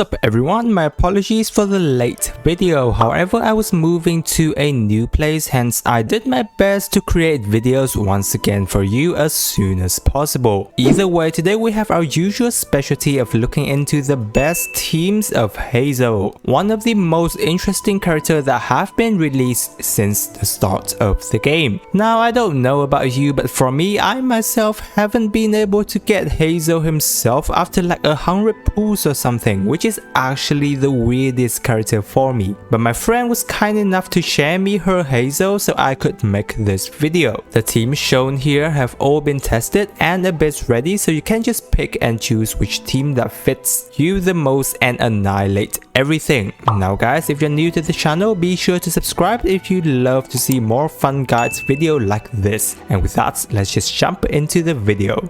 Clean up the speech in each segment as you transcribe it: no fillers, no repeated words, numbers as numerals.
up everyone, my apologies for the late video. However, I was moving to a new place, hence I did my best to create videos once again for you as soon as possible. Either way, today we have our usual specialty of looking into the best teams of Heizou, one of the most interesting characters that have been released since the start of the game. Now I don't know about you, but for me, I myself haven't been able to get Heizou himself after like 100 pulls or something, which is actually the weirdest character for me. But my friend was kind enough to share me her Heizou so I could make this video. The teams shown here have all been tested and a bit ready, so you can just pick and choose which team that fits you the most and annihilate everything. Now guys, if you're new to the channel, be sure to subscribe if you'd love to see more fun guides video like this. And with that, let's just jump into the video.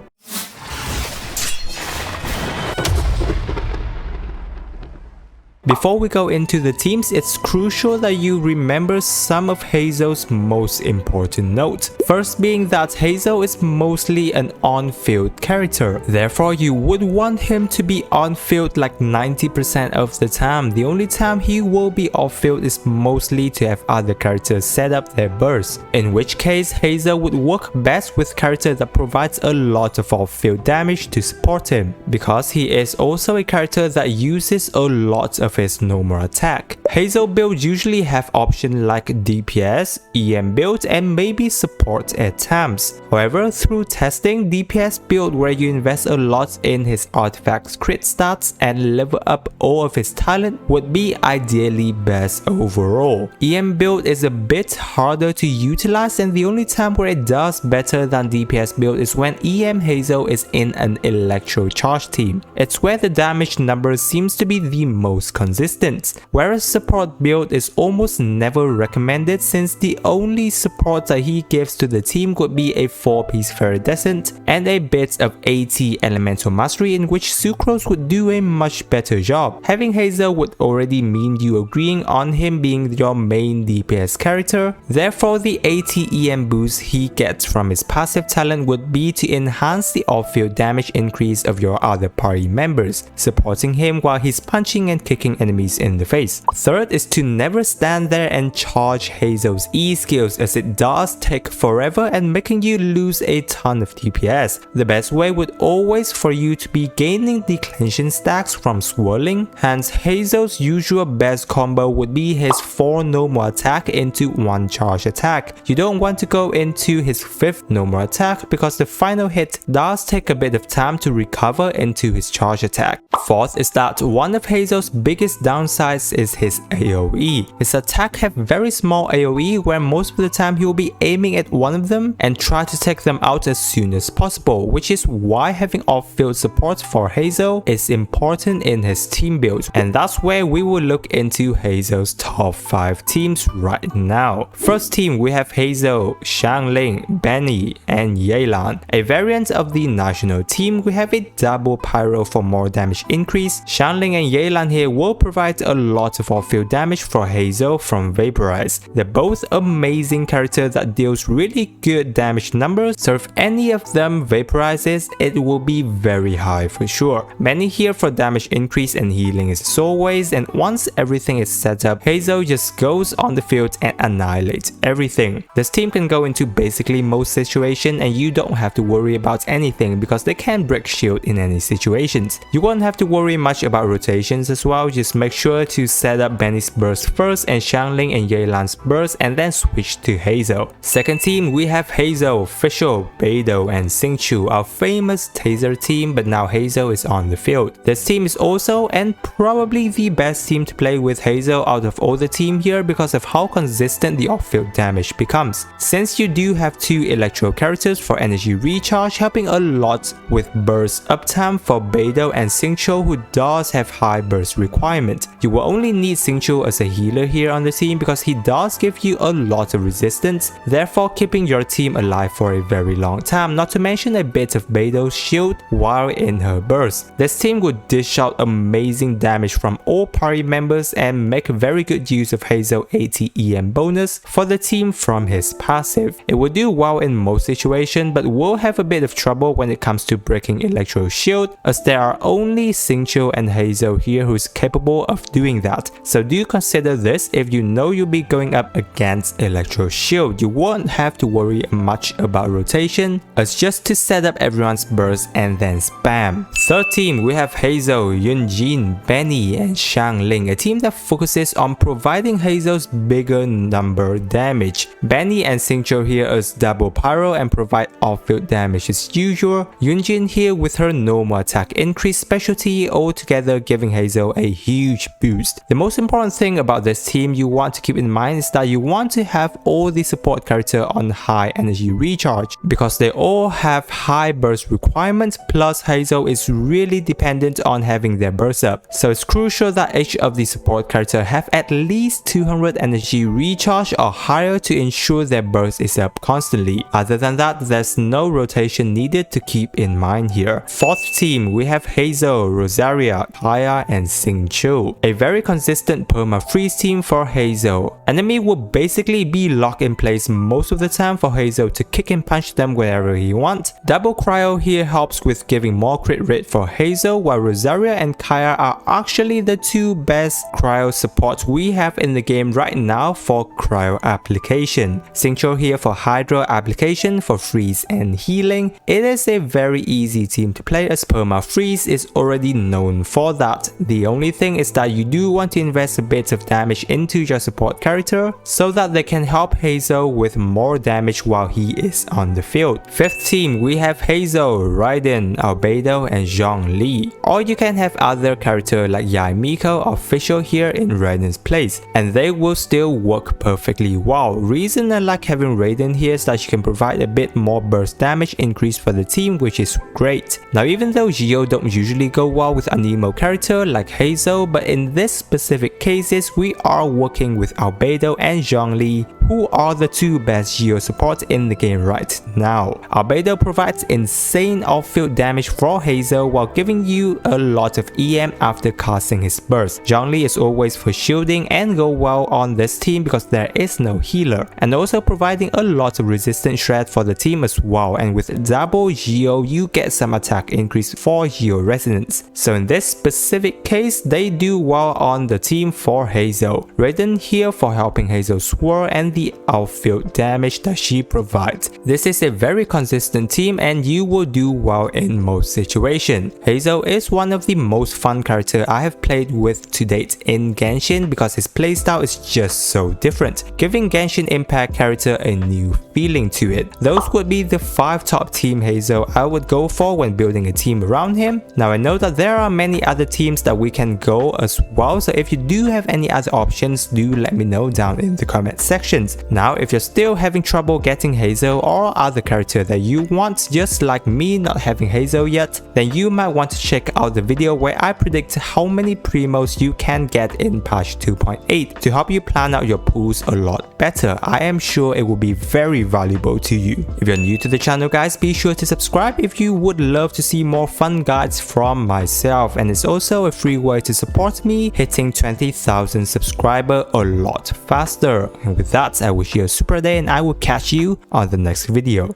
Before we go into the teams, it's crucial that you remember some of Heizou's most important notes. First being that Heizou is mostly an on-field character. Therefore, you would want him to be on-field like 90% of the time. The only time he will be off-field is mostly to have other characters set up their bursts. In which case, Heizou would work best with characters that provides a lot of off-field damage to support him, because he is also a character that uses a lot of his normal attack. Heizou builds usually have options like DPS, EM build, and maybe support at times. However, through testing, DPS build where you invest a lot in his artifacts crit stats and level up all of his talent would be ideally best overall. EM build is a bit harder to utilize, and the only time where it does better than DPS build is when EM Heizou is in an electro charge team. It's where the damage number seems to be the most consistent, whereas support build is almost never recommended since the only support that he gives to the team would be a 4-piece Viridescent and a bit of AT Elemental Mastery, in which Sucrose would do a much better job. Having Heizou would already mean you agreeing on him being your main DPS character. Therefore, the AT-EM boost he gets from his passive talent would be to enhance the off-field damage increase of your other party members, supporting him while he's punching and kicking enemies in the face. Third is to never stand there and charge Heizou's E skills, as it does take forever and making you lose a ton of DPS. The best way would always for you to be gaining declension stacks from swirling, hence Heizou's usual best combo would be his 4 normal attack into 1 charge attack. You don't want to go into his 5th normal attack because the final hit does take a bit of time to recover into his charge attack. Fourth is that one of Heizou's biggest downsides is his AoE. His attack have very small AoE, where most of the time he will be aiming at one of them and try to take them out as soon as possible, which is why having off-field support for Heizou is important in his team build. And that's where we will look into Heizou's top 5 teams right now. First team, we have Heizou, Xiangling, Benny, and Yelan. A variant of the national team, we have a double pyro for more damage increase. Xiangling and Yelan here will provide a lot of off-field damage for Heizou from Vaporize. They're both amazing characters that deals really good damage numbers, so if any of them vaporizes, it will be very high for sure. Many here for damage increase and healing as always, and once everything is set up, Heizou just goes on the field and annihilates everything. This team can go into basically most situations and you don't have to worry about anything because they can break shield in any situations. You won't have to worry much about rotations as well, just make sure to set up Benny's burst first and Xiangling and Yelan's burst and then switch to Heizou. Second team, we have Heizou, Fischl, Beidou, and Xingqiu, our famous taser team, but now Heizou is on the field. This team is also and probably the best team to play with Heizou out of all the team here because of how consistent the off-field damage becomes. Since you do have 2 electro characters for energy recharge, helping a lot with burst uptime for Beidou and Xingqiu, who does have high burst requirements. requirement. You will only need Xingqiu as a healer here on the team because he does give you a lot of resistance, therefore keeping your team alive for a very long time, not to mention a bit of Beidou's shield while in her burst. This team would dish out amazing damage from all party members and make very good use of Heizou 80 EM bonus for the team from his passive. It will do well in most situations but will have a bit of trouble when it comes to breaking Electro Shield, as there are only Xingqiu and Heizou here who's capable of doing that. So do consider this if you know you'll be going up against Electro Shield. You won't have to worry much about rotation, as just to set up everyone's burst and then spam. Third team, we have Heizou, Yunjin, Benny and Xiangling, a team that focuses on providing Heizou's bigger number damage. Benny and Xingqiu here as double pyro and provide off-field damage as usual. Yunjin here with her normal attack increase specialty, altogether giving Heizou a huge boost. The most important thing about this team you want to keep in mind is that you want to have all the support character on high energy recharge, because they all have high burst requirements, plus Heizou is really dependent on having their burst up. So it's crucial that each of the support character have at least 200 energy recharge or higher to ensure their burst is up constantly. Other than that, there's no rotation needed to keep in mind here. Fourth team, we have Heizou, Rosaria, Kaya and Xingqiu. A very consistent perma-freeze team for Heizou. Enemy will basically be locked in place most of the time for Heizou to kick and punch them wherever he wants. Double cryo here helps with giving more crit rate for Heizou, while Rosaria and Kaya are actually the two best cryo supports we have in the game right now for cryo application. Xingqiu here for hydro application for freeze and healing. It is a very easy team to play as perma freeze is already known for that. The only thing is that you do want to invest a bit of damage into your support character so that they can help Heizou with more damage while he is on the field. Fifth team, we have Heizou, Raiden, Albedo and Zhongli. Or you can have other character like Yai Miko or Fischl here in Raiden's place, and they will still work perfectly well. Reason I like having Raiden here is that you can provide a bit more burst damage increase for the team, which is great. Now even though Geo don't usually go well with an emo character like Heizou, but in this specific cases we are working with Albedo and Zhongli, who are the two best Geo supports in the game right now. Albedo provides insane off-field damage for Heizou while giving you a lot of EM after casting his burst. Zhongli is always for shielding and go well on this team because there is no healer, and also providing a lot of resistance shred for the team as well, and with double Geo you get some attack increase for Geo resonance. So in this specific case they do well on the team for Heizou. Raiden here for helping Heizou swirl and the outfield damage that she provides. This is a very consistent team and you will do well in most situations. Heizou is one of the most fun characters I have played with to date in Genshin because his playstyle is just so different, giving Genshin Impact character a new feeling to it. Those would be the 5 top team Heizou I would go for when building a team around him. Now I know that there are many other teams that we can go as well, so if you do have any other options, do let me know down in the comment sections. Now if you're still having trouble getting Heizou or other character that you want, just like me not having Heizou yet, then you might want to check out the video where I predict how many primos you can get in patch 2.8 to help you plan out your pools a lot better. I am sure it will be very valuable to you. If you're new to the channel guys, be sure to subscribe if you would love to see more fun guides from myself, and it's also a free way to support me hitting 20,000 subscribers a lot faster. And with that, I wish you a super day and I will catch you on the next video.